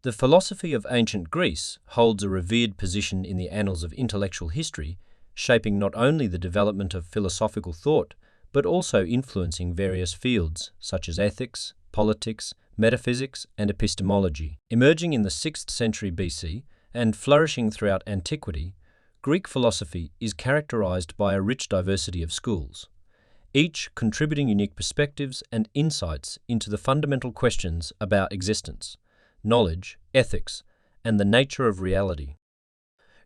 The philosophy of ancient Greece holds a revered position in the annals of intellectual history, shaping not only the development of philosophical thought, but also influencing various fields such as ethics, politics, metaphysics, and epistemology. Emerging in the 6th century BC and flourishing throughout antiquity, Greek philosophy is characterized by a rich diversity of schools, each contributing unique perspectives and insights into the fundamental questions about existence, knowledge, ethics, and the nature of reality.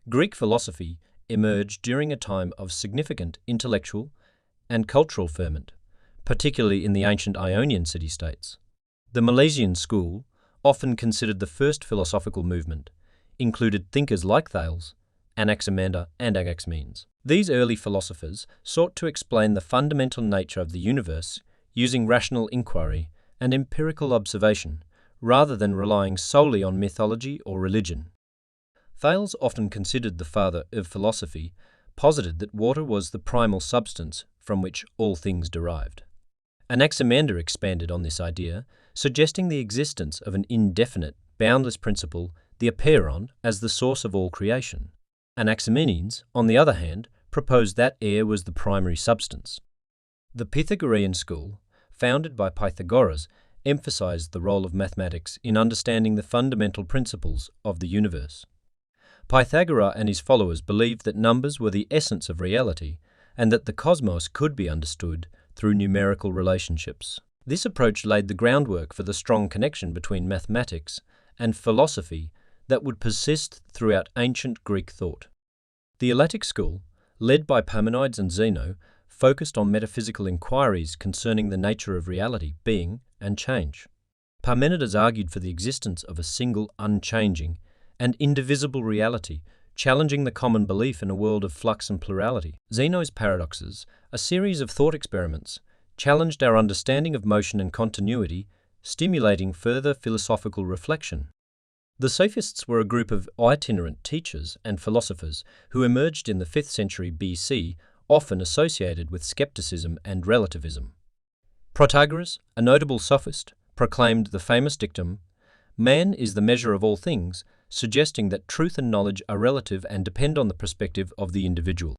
Greek philosophy emerged during a time of significant intellectual and cultural ferment, particularly in the ancient Ionian city-states. The Milesian school, often considered the first philosophical movement, included thinkers like Thales, Anaximander, and Agaximenes. These early philosophers sought to explain the fundamental nature of the universe using rational inquiry and empirical observation, rather than relying solely on mythology or religion. Thales, often considered the father of philosophy, posited that water was the primal substance from which all things derived. Anaximander expanded on this idea, suggesting the existence of an indefinite, boundless principle, the apeiron, as the source of all creation. Anaximenes, on the other hand, proposed that air was the primary substance. The Pythagorean school, founded by Pythagoras, emphasized the role of mathematics in understanding the fundamental principles of the universe. Pythagoras and his followers believed that numbers were the essence of reality and that the cosmos could be understood through numerical relationships. This approach laid the groundwork for the strong connection between mathematics and philosophy that would persist throughout ancient Greek thought. The Eleatic school, led by Parmenides and Zeno, focused on metaphysical inquiries concerning the nature of reality, being, and change. Parmenides argued for the existence of a single, unchanging, and indivisible reality, challenging the common belief in a world of flux and plurality. Zeno's paradoxes, a series of thought experiments, challenged our understanding of motion and continuity, stimulating further philosophical reflection. The Sophists were a group of itinerant teachers and philosophers who emerged in the 5th century BC, often associated with skepticism and relativism. Protagoras, a notable sophist, proclaimed the famous dictum, "Man is the measure of all things," suggesting that truth and knowledge are relative and depend on the perspective of the individual.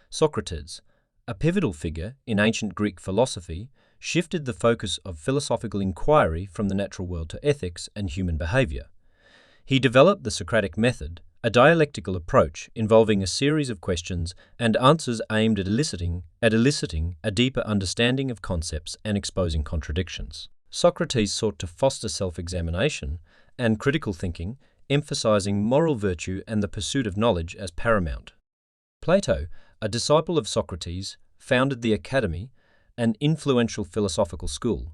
Socrates, a pivotal figure in ancient Greek philosophy, shifted the focus of philosophical inquiry from the natural world to ethics and human behavior. He developed the Socratic method, a dialectical approach involving a series of questions and answers aimed at eliciting a deeper understanding of concepts and exposing contradictions. Socrates sought to foster self-examination and critical thinking, emphasizing moral virtue and the pursuit of knowledge as paramount. Plato, a disciple of Socrates, founded the Academy, an influential philosophical school.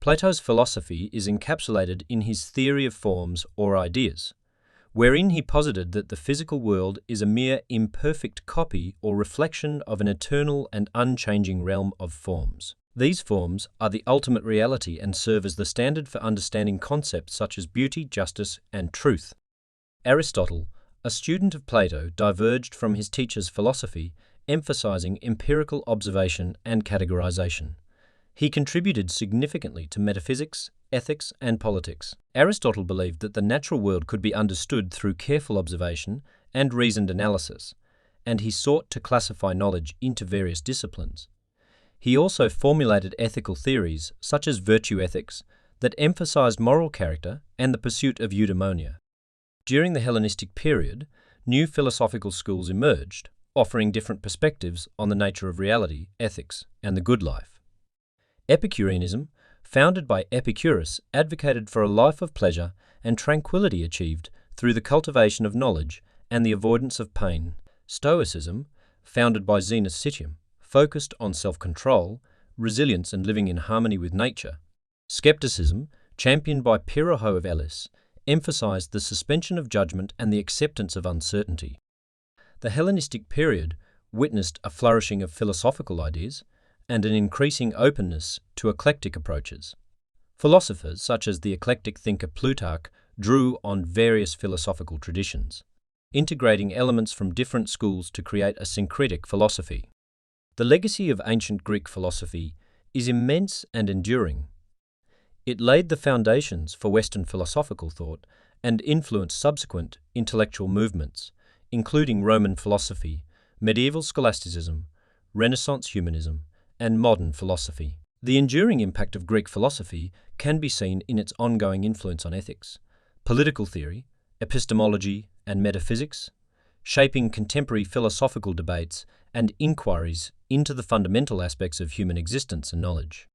Plato's philosophy is encapsulated in his theory of forms or ideas, wherein he posited that the physical world is a mere imperfect copy or reflection of an eternal and unchanging realm of forms. These forms are the ultimate reality and serve as the standard for understanding concepts such as beauty, justice, and truth. Aristotle, a student of Plato, diverged from his teacher's philosophy, emphasizing empirical observation and categorization. He contributed significantly to metaphysics, ethics, and politics. Aristotle believed that the natural world could be understood through careful observation and reasoned analysis, and he sought to classify knowledge into various disciplines. He also formulated ethical theories, such as virtue ethics, that emphasized moral character and the pursuit of eudaimonia. During the Hellenistic period, new philosophical schools emerged, offering different perspectives on the nature of reality, ethics, and the good life. Epicureanism, founded by Epicurus, advocated for a life of pleasure and tranquility achieved through the cultivation of knowledge and the avoidance of pain. Stoicism, founded by Xenus Citium, focused on self-control, resilience, and living in harmony with nature. Skepticism, championed by Pyrrho of Elis, emphasized the suspension of judgment and the acceptance of uncertainty. The Hellenistic period witnessed a flourishing of philosophical ideas and an increasing openness to eclectic approaches. Philosophers such as the eclectic thinker Plutarch drew on various philosophical traditions, integrating elements from different schools to create a syncretic philosophy. The legacy of ancient Greek philosophy is immense and enduring. It laid the foundations for Western philosophical thought and influenced subsequent intellectual movements, including Roman philosophy, medieval scholasticism, Renaissance humanism, and modern philosophy. The enduring impact of Greek philosophy can be seen in its ongoing influence on ethics, political theory, epistemology, and metaphysics, shaping contemporary philosophical debates and inquiries into the fundamental aspects of human existence and knowledge.